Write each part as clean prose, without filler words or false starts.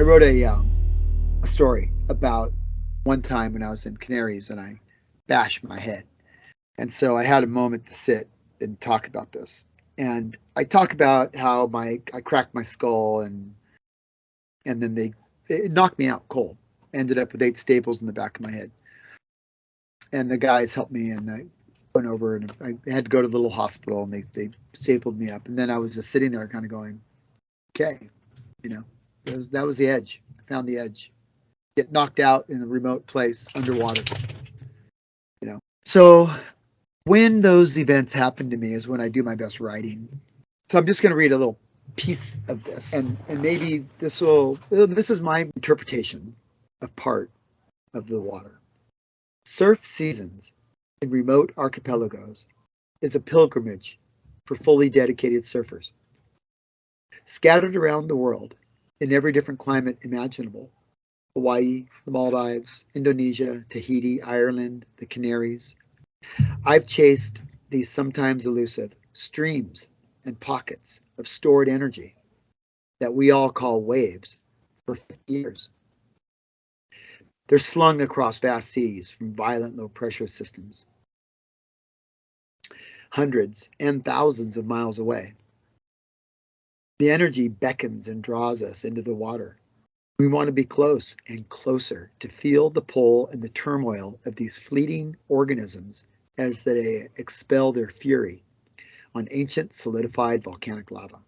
I wrote a story about one time when I was in Canaries and I bashed my head. And so I had a moment to sit and talk about this. And I talk about how I cracked my skull and then it knocked me out cold. Ended up with 8 staples in the back of my head. And the guys helped me and I went over and I had to go to the little hospital and they stapled me up. And then I was just sitting there kind of going, okay, you know, that was the edge. I found the edge. Get knocked out in a remote place underwater, you know. So when those events happen to me is when I do my best writing. So I'm just going to read a little piece of this, and maybe this is my interpretation of part of the water. Surf seasons in remote archipelagos is a pilgrimage for fully dedicated surfers. Scattered around the world in every different climate imaginable, Hawaii, the Maldives, Indonesia, Tahiti, Ireland, the Canaries, I've chased these sometimes elusive streams and pockets of stored energy that we all call waves for 50 years. They're slung across vast seas from violent low pressure systems, hundreds and thousands of miles away. The energy beckons and draws us into the water. We want to be close and closer to feel the pull and the turmoil of these fleeting organisms as they expel their fury on ancient solidified volcanic lava.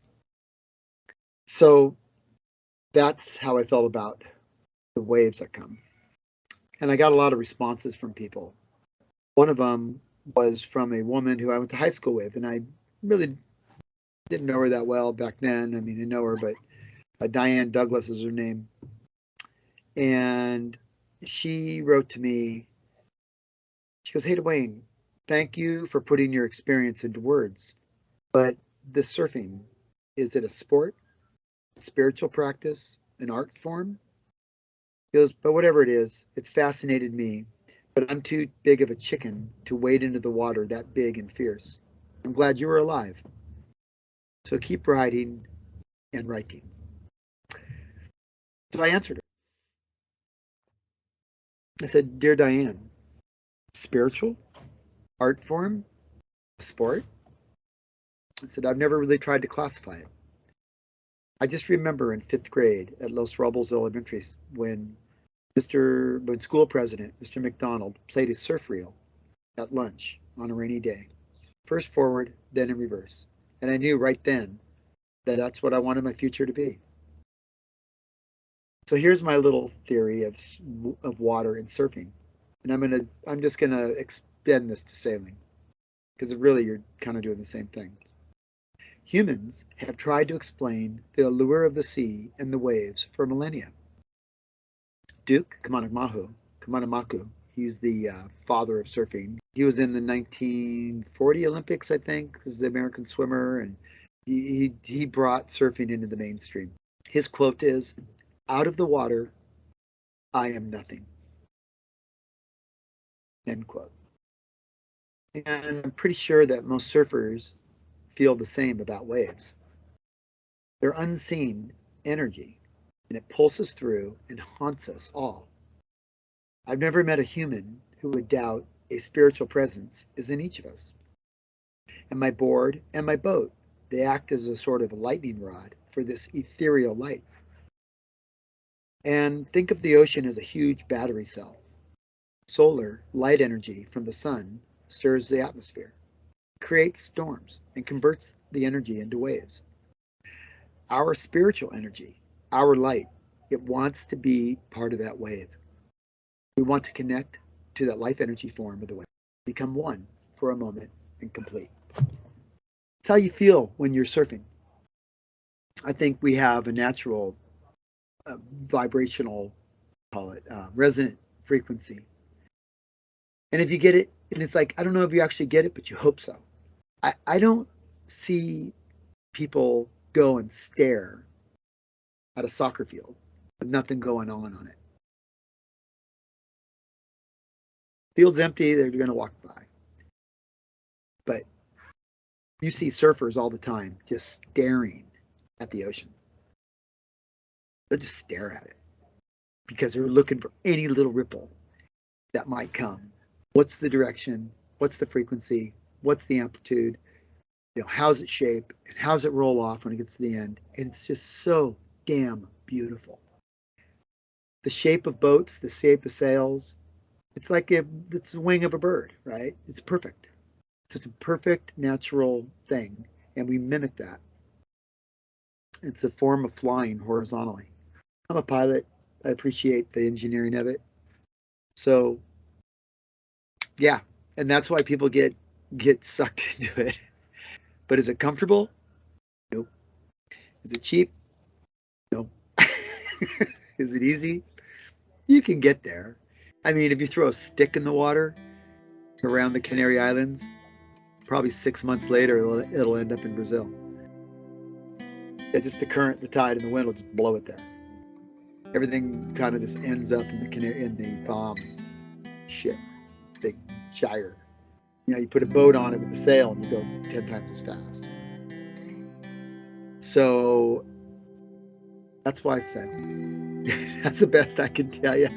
So that's how I felt about the waves that come. And I got a lot of responses from people. One of them was from a woman who I went to high school with, and I really didn't know her that well back then. I mean, I know her, but Diane Douglas is her name. And she wrote to me, she goes, "Hey, Duane, thank you for putting your experience into words. But this surfing, is it a sport, a spiritual practice, an art form?" He goes, "But whatever it is, it's fascinated me. But I'm too big of a chicken to wade into the water that big and fierce. I'm glad you were alive. So keep writing and writing." So I answered her. I said, "Dear Diane, spiritual, art form, sport?" I said, "I've never really tried to classify it. I just remember in 5th grade at Los Robles Elementary when school president, Mr. McDonald, played his surf reel at lunch on a rainy day. First forward, then in reverse. And I knew right then that that's what I wanted my future to be. So here's my little theory of water and surfing. And I'm just gonna extend this to sailing, because really you're kind of doing the same thing. Humans have tried to explain the allure of the sea and the waves for millennia. Duke Kamanamaku, he's the father of surfing. He was in the 1940 Olympics, I think, as the American swimmer, and he brought surfing into the mainstream. His quote is, "Out of the water, I am nothing." End quote. And I'm pretty sure that most surfers feel the same about waves. They're unseen energy, and it pulses through and haunts us all. I've never met a human who would doubt a spiritual presence is in each of us. And my board and my boat, they act as a sort of lightning rod for this ethereal light. And think of the ocean as a huge battery cell. Solar light energy from the sun stirs the atmosphere, creates storms, and converts the energy into waves. Our spiritual energy, our light, it wants to be part of that wave. We want to connect to that life energy form of the wave, become one for a moment and complete. It's how you feel when you're surfing. I think we have a natural vibrational, call it resonant frequency. And if you get it, and it's like, I don't know if you actually get it, but you hope so. I don't see people go and stare at a soccer field with nothing going on it. Field's empty, they're going to walk by. But you see surfers all the time just staring at the ocean. They'll just stare at it because they're looking for any little ripple that might come. What's the direction? What's the frequency? What's the amplitude? How's it shape? And how's it roll off when it gets to the end? And it's just so damn beautiful. The shape of boats, the shape of sails, it's like it's the wing of a bird, right? It's perfect. It's just a perfect natural thing. And we mimic that. It's a form of flying horizontally. I'm a pilot. I appreciate the engineering of it. So, yeah. And that's why people get sucked into it. But is it comfortable? Nope. Is it cheap? Nope. Is it easy? You can get there. I mean, if you throw a stick in the water around the Canary Islands, probably 6 months later, it'll end up in Brazil. Yeah, just the current, the tide, and the wind will just blow it there. Everything kind of just ends up in the Bahamas. Shit, big gyre. You put a boat on it with a sail, and you go 10 times as fast. So that's why I said that's the best I can tell you.